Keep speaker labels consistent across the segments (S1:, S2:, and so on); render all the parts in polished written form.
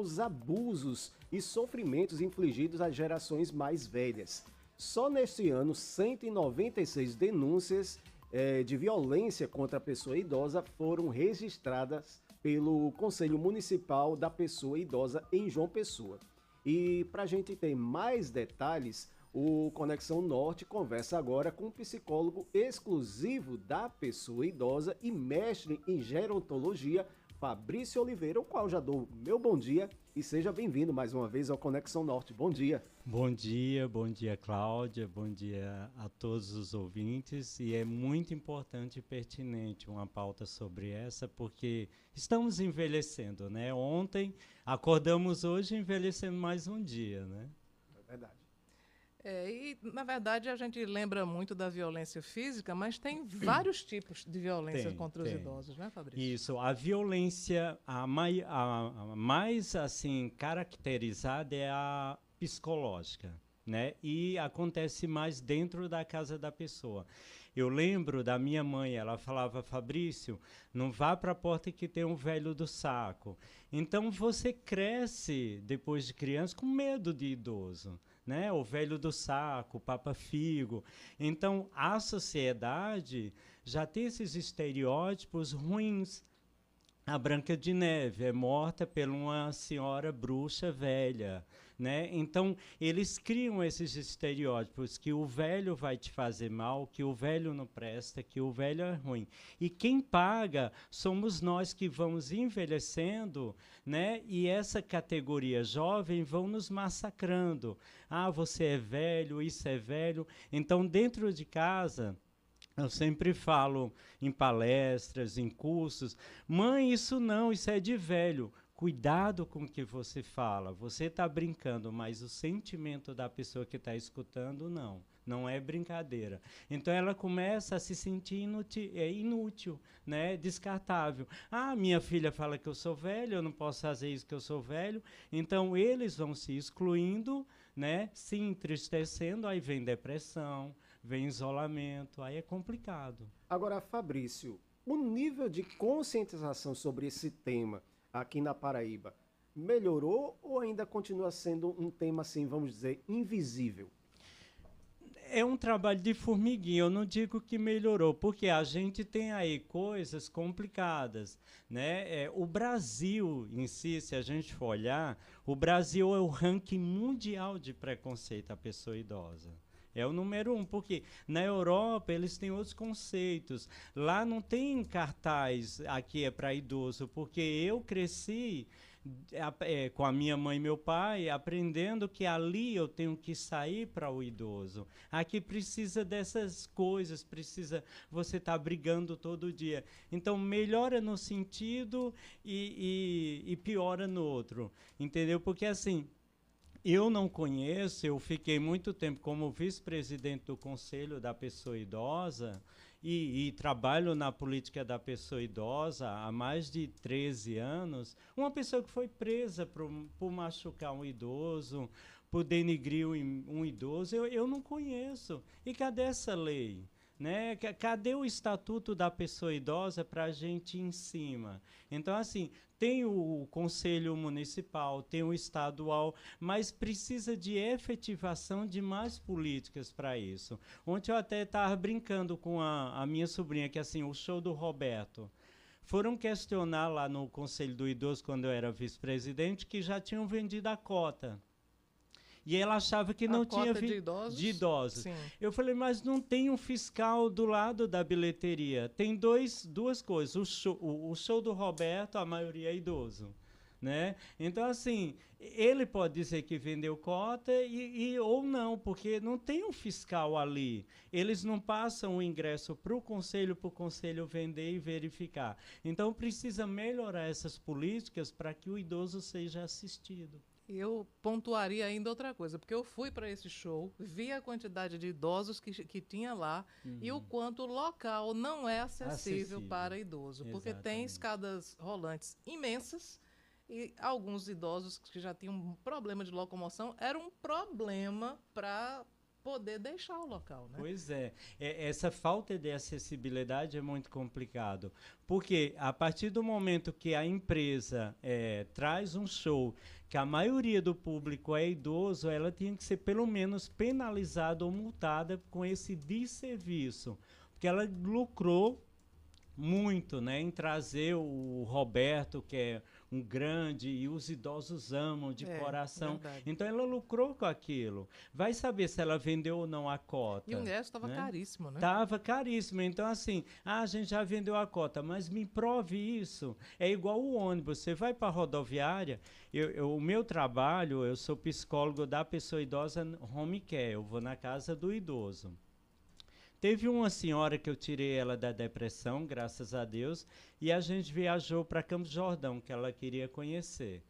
S1: os abusos e sofrimentos infligidos às gerações mais velhas. Só neste ano, 196 denúncias de violência contra a pessoa idosa foram registradas pelo Conselho Municipal da Pessoa Idosa em João Pessoa. E para a gente ter mais detalhes, o Conexão Norte conversa agora com um psicólogo exclusivo da pessoa idosa e mestre em gerontologia, Fabrício Oliveira, o qual já dou meu bom dia e seja bem-vindo mais uma vez ao Conexão Norte. Bom dia,
S2: Cláudia, bom dia a todos os ouvintes, e é muito importante e pertinente uma pauta sobre essa, porque estamos envelhecendo, né? Ontem acordamos hoje envelhecendo mais um dia, né?
S1: É verdade.
S3: E, na verdade, a gente lembra muito da violência física, mas tem vários tipos de violência contra os idosos, né, Fabrício?
S2: Isso, a violência a mais assim, caracterizada é a psicológica, né? E acontece mais dentro da casa da pessoa. Eu lembro da minha mãe, ela falava: Fabrício, não vá para a porta que tem um velho do saco. Então você cresce, depois de criança, com medo de idoso, né? O velho do saco, o papa-figo. Então a sociedade já tem esses estereótipos ruins. A Branca de Neve é morta por uma senhora bruxa velha, né? Então, eles criam esses estereótipos que o velho vai te fazer mal, que o velho não presta, que o velho é ruim. E quem paga somos nós que vamos envelhecendo, né? E essa categoria jovem vão nos massacrando. Ah, você é velho, isso é velho. Então, dentro de casa, eu sempre falo em palestras, em cursos: mãe, isso não, isso é de velho. Cuidado com o que você fala. Você está brincando, mas o sentimento da pessoa que está escutando, não é brincadeira. Então ela começa a se sentir inútil, né? Descartável. Ah, minha filha fala que eu sou velho, eu não posso fazer isso que eu sou velho. Então eles vão se excluindo, né? Se entristecendo, aí vem depressão, vem isolamento, aí é complicado.
S1: Agora, Fabrício, o nível de conscientização sobre esse tema aqui na Paraíba melhorou ou ainda continua sendo um tema, assim, vamos dizer, invisível?
S2: É um trabalho de formiguinha, eu não digo que melhorou, porque a gente tem aí coisas complicadas, né? O Brasil em si, se a gente for olhar, o Brasil é o ranking mundial de preconceito à pessoa idosa. É o número 1, porque na Europa eles têm outros conceitos. Lá não tem cartaz, aqui é para idoso, porque eu cresci com a minha mãe e meu pai, aprendendo que ali eu tenho que sair para o idoso. Aqui precisa dessas coisas, você estar brigando todo dia. Então melhora no sentido e piora no outro, entendeu? Porque assim, eu não conheço, eu fiquei muito tempo como vice-presidente do Conselho da Pessoa Idosa e trabalho na política da pessoa idosa há mais de 13 anos. Uma pessoa que foi presa por machucar um idoso, por denigrir um idoso, eu não conheço. E cadê essa lei? Né? Cadê o Estatuto da Pessoa Idosa para a gente ir em cima? Então, assim, tem o Conselho Municipal, tem o estadual, mas precisa de efetivação de mais políticas para isso. Ontem eu até estava brincando com a minha sobrinha, que assim, o show do Roberto. Foram questionar lá no Conselho do Idoso, quando eu era vice-presidente, que já tinham vendido a cota. E ela achava que não tinha
S3: de idosos?
S2: De idosos.
S3: Sim.
S2: Eu falei, mas não tem um fiscal do lado da bilheteria. Tem duas coisas. O show do Roberto, a maioria é idoso. Né? Então, assim, ele pode dizer que vendeu cota ou não, porque não tem um fiscal ali. Eles não passam o ingresso para o conselho vender e verificar. Então, precisa melhorar essas políticas para que o idoso seja assistido.
S3: Eu pontuaria ainda outra coisa, porque eu fui para esse show, vi a quantidade de idosos que tinha lá e o quanto o local não é acessível para idoso, porque tem escadas rolantes imensas e alguns idosos que já tinham um problema de locomoção, era um problema para poder deixar o local, né?
S2: Pois é. Essa falta de acessibilidade é muito complicado, porque a partir do momento que a empresa traz um show que a maioria do público é idoso, ela tinha que ser pelo menos penalizada ou multada com esse desserviço, porque ela lucrou muito, né, em trazer o Roberto, que é um grande, e os idosos amam de coração.
S3: Verdade.
S2: Então ela lucrou com aquilo. Vai saber se ela vendeu ou não a cota.
S3: E o ingresso estava
S2: né?
S3: caríssimo, né?
S2: Estava caríssimo. Então, assim, a gente já vendeu a cota, mas me prove isso. É igual o ônibus. Você vai para a rodoviária, o meu trabalho, eu sou psicólogo da pessoa idosa home care, eu vou na casa do idoso. Teve uma senhora que eu tirei ela da depressão, graças a Deus, e a gente viajou para Campos do Jordão, que ela queria conhecer.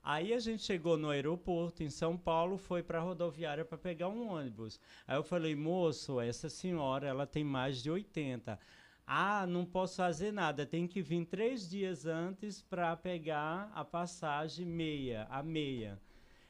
S2: Aí a gente chegou no aeroporto, em São Paulo, foi para a rodoviária para pegar um ônibus. Aí eu falei, moço, essa senhora, ela tem mais de 80. Ah, não posso fazer nada, tem que vir 3 dias antes para pegar a passagem a meia.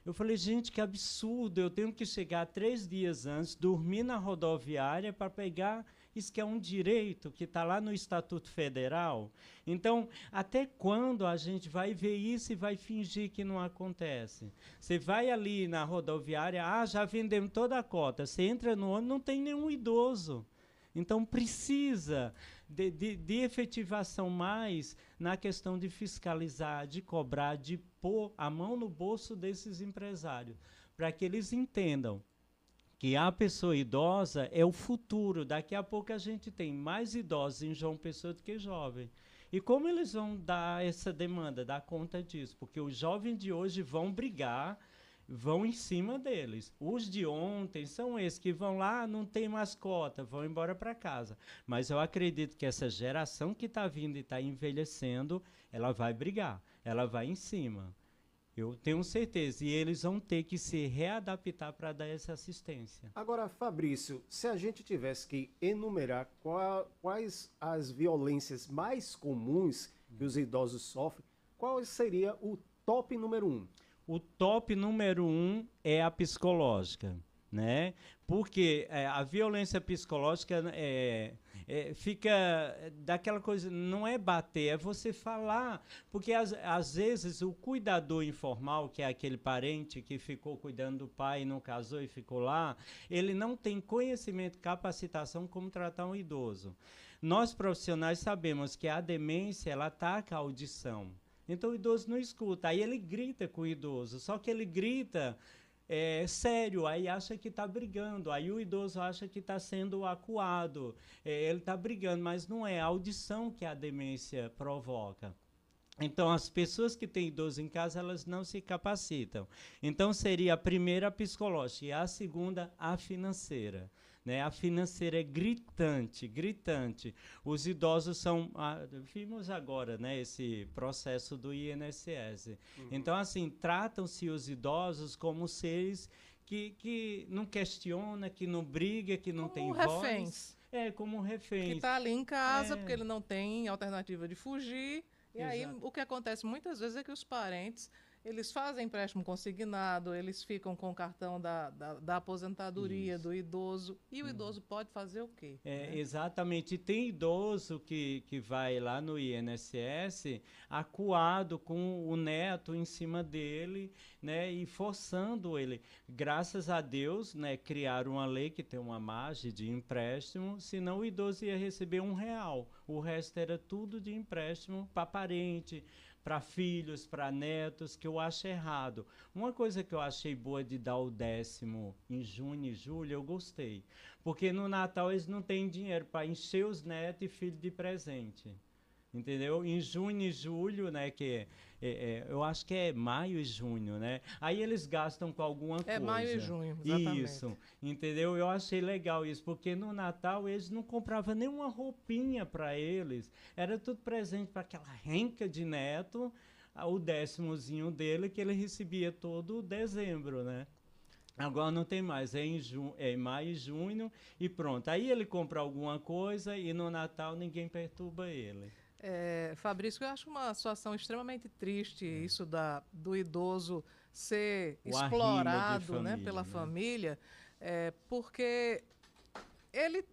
S2: Eu falei, gente, que absurdo, eu tenho que chegar 3 dias antes, dormir na rodoviária para pegar, isso que é um direito que está lá no Estatuto Federal. Então, até quando a gente vai ver isso e vai fingir que não acontece? Você vai ali na rodoviária, já vendemos toda a cota, você entra no ônibus, não tem nenhum idoso. Então, precisa de efetivação mais na questão de fiscalizar, de cobrar, de pôr a mão no bolso desses empresários, para que eles entendam que a pessoa idosa é o futuro. Daqui a pouco a gente tem mais idosos em João Pessoa do que jovem. E como eles vão dar essa demanda, dar conta disso? Porque os jovens de hoje vão brigar, vão em cima deles. Os de ontem são esses que vão lá, não tem mascota, vão embora para casa. Mas eu acredito que essa geração que está vindo e está envelhecendo, ela vai brigar, ela vai em cima. Eu tenho certeza. E eles vão ter que se readaptar para dar essa assistência.
S1: Agora, Fabrício, se a gente tivesse que enumerar quais as violências mais comuns que os idosos sofrem, qual seria o top número 1?
S2: O top número 1 é a psicológica, né? Porque a violência psicológica fica daquela coisa, não é bater, é você falar. Porque às vezes o cuidador informal, que é aquele parente que ficou cuidando do pai e não casou e ficou lá, ele não tem conhecimento, capacitação como tratar um idoso. Nós profissionais sabemos que a demência, ela ataca a audição. Então o idoso não escuta, aí ele grita com o idoso, só que ele grita sério, aí acha que está brigando, aí o idoso acha que está sendo acuado, ele está brigando, mas não é a audição que a demência provoca. Então, as pessoas que têm idoso em casa, elas não se capacitam. Então, seria a primeira a psicológica e a segunda a financeira. Né? A financeira é gritante, gritante. Os idosos são... vimos agora, né, esse processo do INSS. Então, assim, tratam-se os idosos como seres que não questiona, que não briga, que não tem voz.
S3: Reféns.
S2: Como reféns.
S3: Que está ali em casa porque ele não tem alternativa de fugir. E aí, o que acontece muitas vezes é que os parentes, eles fazem empréstimo consignado, eles ficam com o cartão da aposentadoria do idoso, e o idoso pode fazer o quê? Né?
S2: Exatamente. E tem idoso que vai lá no INSS acuado com o neto em cima dele, né, e forçando ele. Graças a Deus, né, criaram uma lei que tem uma margem de empréstimo, senão o idoso ia receber R$1. O resto era tudo de empréstimo para parente, para filhos, para netos, que eu acho errado. Uma coisa que eu achei boa de dar o 10º em junho e julho, eu gostei. Porque no Natal eles não têm dinheiro para encher os netos e filhos de presente. Entendeu? Em junho e julho, né, que eu acho que é maio e junho, né? Aí eles gastam com alguma coisa.
S3: É maio e junho, exatamente.
S2: Isso, entendeu? Eu achei legal isso, porque no Natal eles não compravam nenhuma roupinha para eles. Era tudo presente para aquela renca de neto, o 10º dele que ele recebia todo dezembro, né? Agora não tem mais, é em maio e junho e pronto. Aí ele compra alguma coisa e no Natal ninguém perturba ele.
S3: Fabrício, eu acho uma situação extremamente triste isso do idoso ser explorado, né, pela família. Porque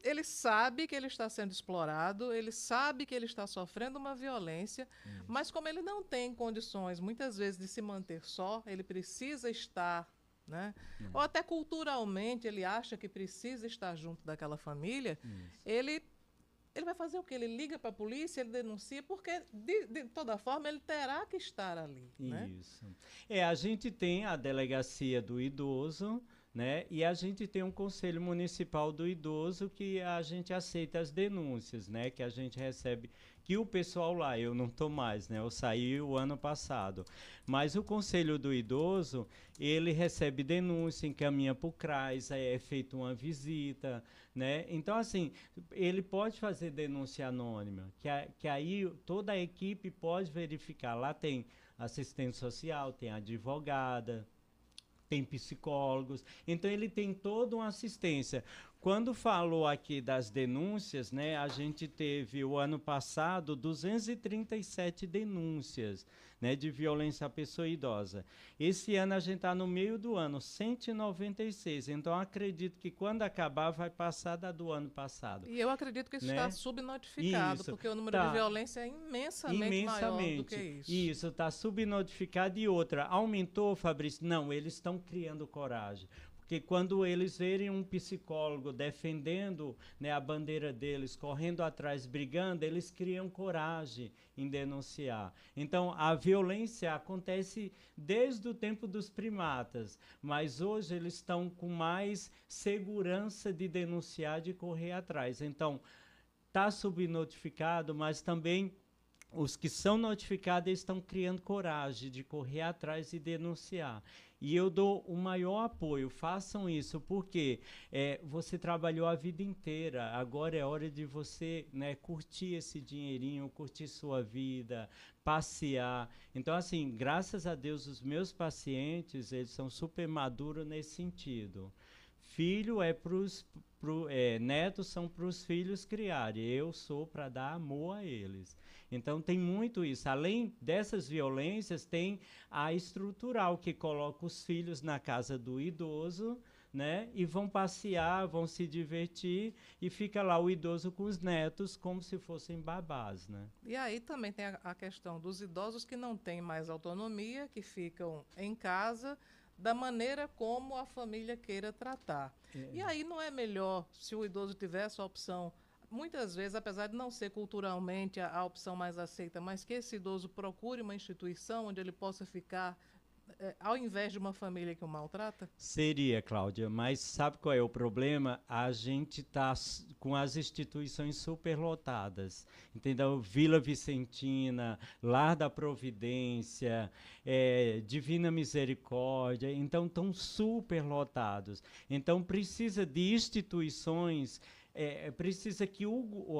S3: ele sabe que ele está sendo explorado, ele sabe que ele está sofrendo uma violência, mas como ele não tem condições, muitas vezes, de se manter só, ele precisa estar, né? Ou até culturalmente ele acha que precisa estar junto daquela família, ele vai fazer o quê? Ele liga para a polícia, ele denuncia, porque, de toda forma, ele terá que estar ali.
S2: Isso. Né? A gente tem a delegacia do idoso, né? E a gente tem um conselho municipal do idoso que a gente aceita as denúncias, né? Que a gente recebe, que o pessoal lá, eu não estou mais, né? Eu saí o ano passado. Mas o conselho do idoso, ele recebe denúncia, encaminha para o CRAS, é feita uma visita, né? Então, assim, ele pode fazer denúncia anônima, que aí toda a equipe pode verificar. Lá tem assistente social, tem advogada, tem psicólogos, então ele tem toda uma assistência. Quando falou aqui das denúncias, né, a gente teve o ano passado 237 denúncias, né, de violência à pessoa idosa. Esse ano a gente está no meio do ano, 196. Então acredito que quando acabar vai passar da do ano passado.
S3: E eu acredito que isso está subnotificado, porque o número de violência é imensamente maior do que isso.
S2: Isso, está subnotificado. E outra, aumentou, Fabrício? Não, eles estão criando coragem. Porque quando eles verem um psicólogo defendendo, né, a bandeira deles, correndo atrás, brigando, eles criam coragem em denunciar. Então, a violência acontece desde o tempo dos primatas, mas hoje eles estão com mais segurança de denunciar, de correr atrás. Então, está subnotificado, mas também os que são notificados estão criando coragem de correr atrás e denunciar. E eu dou o maior apoio, façam isso, porque você trabalhou a vida inteira, agora é hora de você, né, curtir esse dinheirinho, curtir sua vida, passear. Então, assim, graças a Deus, os meus pacientes, eles são super maduros nesse sentido. Filho netos são para os filhos criarem, eu sou para dar amor a eles. Então tem muito isso. Além dessas violências, tem a estrutural, que coloca os filhos na casa do idoso, né? E vão passear, vão se divertir, e fica lá o idoso com os netos como se fossem babás, né?
S3: E aí também tem a questão dos idosos que não têm mais autonomia, que ficam em casa da maneira como a família queira tratar. E aí não é melhor, se o idoso tiver essa opção, muitas vezes, apesar de não ser culturalmente a opção mais aceita, mas que esse idoso procure uma instituição onde ele possa ficar, ao invés de uma família que o maltrata?
S2: Seria, Cláudia, mas sabe qual é o problema? A gente está com as instituições superlotadas, entendeu? Vila Vicentina, Lar da Providência, Divina Misericórdia, então estão superlotados. Então precisa de instituições. Precisa que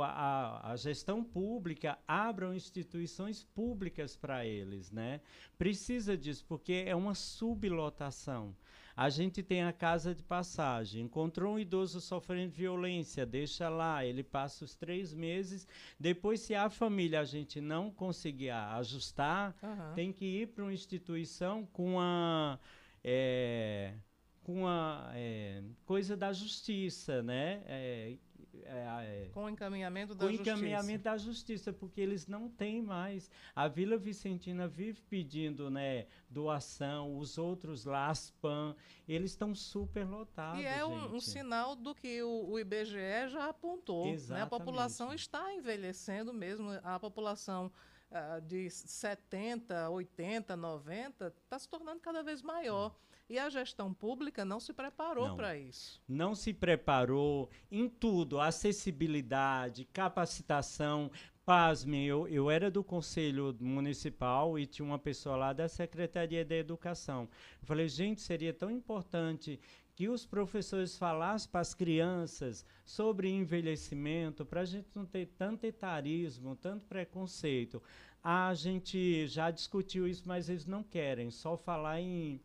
S2: a gestão pública abra instituições públicas para eles, né? Precisa disso, porque é uma sublotação. A gente tem a casa de passagem, encontrou um idoso sofrendo violência, deixa lá, ele passa os 3 meses, depois se a família a gente não conseguir ajustar, tem que ir para uma instituição com a coisa da justiça, né?
S3: Com o encaminhamento da
S2: com
S3: justiça.
S2: Encaminhamento da justiça, porque eles não têm mais. A Vila Vicentina vive pedindo, né, doação, os outros lá, ASPAM, eles estão super lotados.
S3: E é um sinal do que o IBGE já apontou. Né? A população está envelhecendo mesmo, a população de 70, 80, 90 está se tornando cada vez maior. E a gestão pública não se preparou para isso.
S2: Não se preparou em tudo, acessibilidade, capacitação. Pasmem, eu era do Conselho Municipal e tinha uma pessoa lá da Secretaria da Educação. Eu falei, gente, seria tão importante que os professores falassem para as crianças sobre envelhecimento, para a gente não ter tanto etarismo, tanto preconceito. A gente já discutiu isso, mas eles não querem, só falar em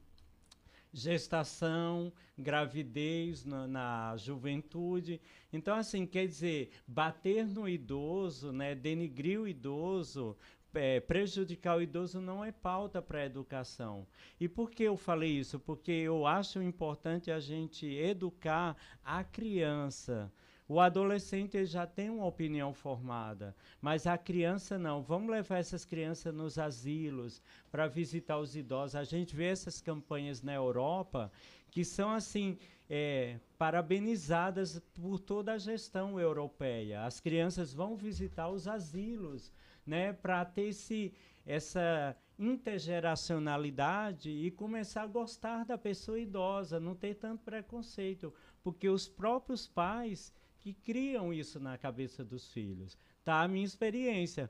S2: gestação, gravidez na juventude. Então, assim, quer dizer, bater no idoso, né, denigrir o idoso, prejudicar o idoso não é pauta para a educação. E por que eu falei isso? Porque eu acho importante a gente educar a criança. O adolescente ele já tem uma opinião formada, mas a criança não. Vamos levar essas crianças nos asilos para visitar os idosos. A gente vê essas campanhas na Europa que são assim parabenizadas por toda a gestão europeia. As crianças vão visitar os asilos, né, para ter essa intergeracionalidade e começar a gostar da pessoa idosa, não ter tanto preconceito, porque os próprios pais que criam isso na cabeça dos filhos. Tá a minha experiência.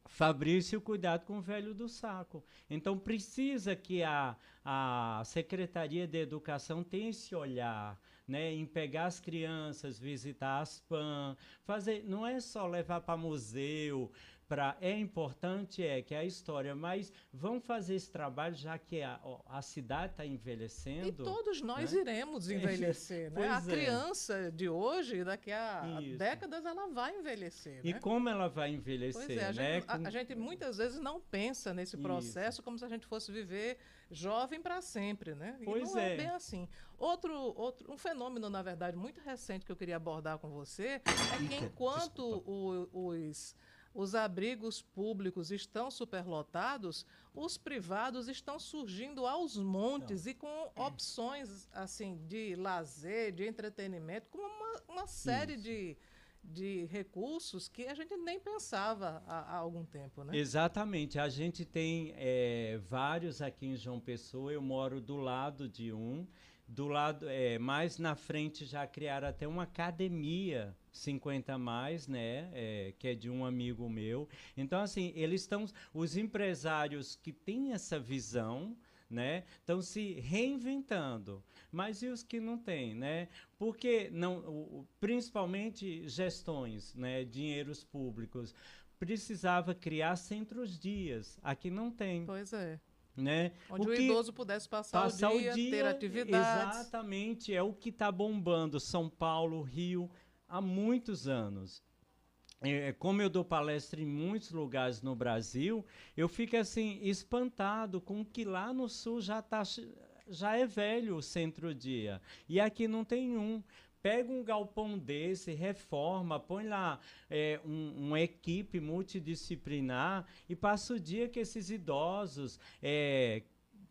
S2: Fabrício, cuidado com o velho do saco. Então, precisa que a Secretaria de Educação tenha esse olhar, né, em pegar as crianças, visitar as PAN, fazer, não é só levar para museu, é importante que a história, mas vamos fazer esse trabalho já que a cidade está envelhecendo.
S3: E todos nós, né, iremos envelhecer. Né? A criança de hoje, daqui a décadas, ela vai envelhecer.
S2: E
S3: né?
S2: Como ela vai envelhecer?
S3: Pois é,
S2: né?
S3: A gente muitas vezes não pensa nesse processo como se a gente fosse viver jovem para sempre. Né? E
S2: pois
S3: não é bem assim. Um fenômeno, na verdade, muito recente que eu queria abordar com você é que enquanto os abrigos públicos estão superlotados, os privados estão surgindo aos montes e com opções assim de lazer, de entretenimento, com uma série de recursos que a gente nem pensava há algum tempo. Né?
S2: Exatamente. A gente tem vários aqui em João Pessoa, eu moro do lado de um. Do lado, mais na frente já criaram até uma academia 50 mais, né, que é de um amigo meu. Então, assim, os empresários que têm essa visão, né, estão se reinventando. Mas e os que não têm, né? Porque principalmente gestões, né, dinheiros públicos, precisava criar centros-dias. Aqui não tem.
S3: Pois é.
S2: Né?
S3: Onde o idoso pudesse passar o dia, ter atividades.
S2: Exatamente, é o que está bombando São Paulo, Rio, há muitos anos. Como eu dou palestra em muitos lugares no Brasil, eu fico assim espantado com que lá no Sul já é velho o centro-dia. E aqui não tem um. Pega um galpão desse, reforma, põe lá uma equipe multidisciplinar e passa o dia com esses idosos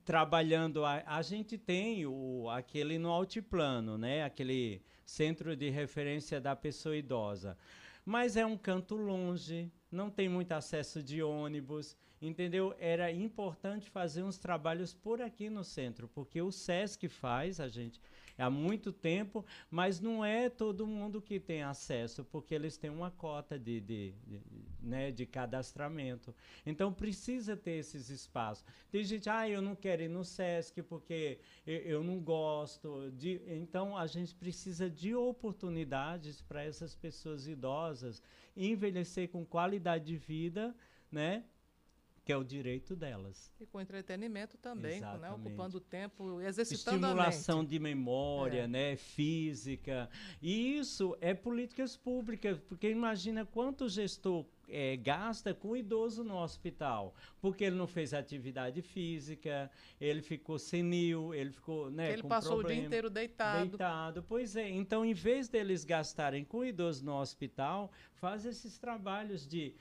S2: trabalhando. A gente tem aquele no altiplano, né? Aquele centro de referência da pessoa idosa. Mas é um canto longe, não tem muito acesso de ônibus, entendeu? Era importante fazer uns trabalhos por aqui no centro, porque o SESC faz, há muito tempo, mas não é todo mundo que tem acesso, porque eles têm uma cota de cadastramento. Então, precisa ter esses espaços. Tem gente, eu não quero ir no SESC porque eu não gosto. Então, a gente precisa de oportunidades para essas pessoas idosas envelhecer com qualidade de vida, né? Que é o direito delas.
S3: E com entretenimento também, né? Ocupando tempo,
S2: exercitando estimulação a mente. De memória, né? Física. E isso é políticas públicas, porque imagina quanto gestor gasta com o idoso no hospital, porque ele não fez atividade física, ele ficou senil, ele ficou, né,
S3: ele passou o dia inteiro deitado.
S2: Pois é, então em vez deles gastarem com o idoso no hospital, faz esses trabalhos de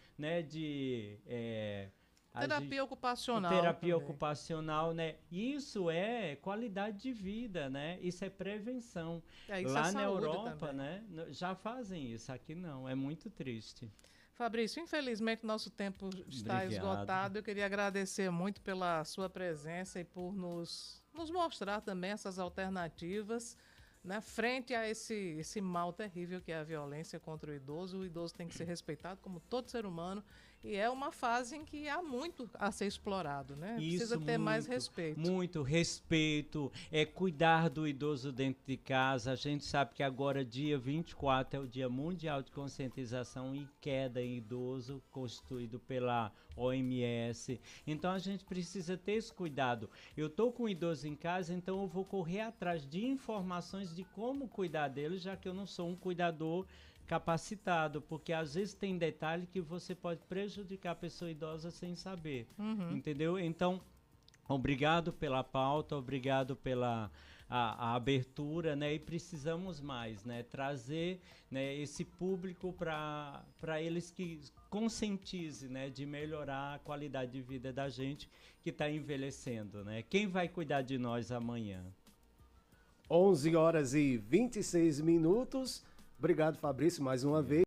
S3: terapia ocupacional.
S2: Terapia ocupacional, né? Isso é qualidade de vida, né? Isso é prevenção. Lá na Europa, também. Né? Já fazem isso, aqui não. É muito triste.
S3: Fabrício, infelizmente nosso tempo está esgotado. Eu queria agradecer muito pela sua presença e por nos mostrar também essas alternativas, né, frente a esse mal terrível que é a violência contra o idoso. O idoso tem que ser respeitado como todo ser humano e é uma fase em que há muito a ser explorado, né? Precisa ter mais respeito.
S2: Muito respeito, cuidar do idoso dentro de casa. A gente sabe que agora, dia 24, é o Dia Mundial de Conscientização e Queda em Idoso, constituído pela OMS. Então, a gente precisa ter esse cuidado. Eu estou com o idoso em casa, então eu vou correr atrás de informações de como cuidar dele, já que eu não sou um cuidador capacitado, porque às vezes tem detalhe que você pode prejudicar a pessoa idosa sem saber, entendeu? Então, obrigado pela pauta, obrigado pela a abertura, né? E precisamos mais, né? Trazer, né, esse público para eles que conscientize, né? De melhorar a qualidade de vida da gente que está envelhecendo, né? Quem vai cuidar de nós amanhã?
S1: 11 horas e 26 minutos. Obrigado, Fabrício, mais uma vez.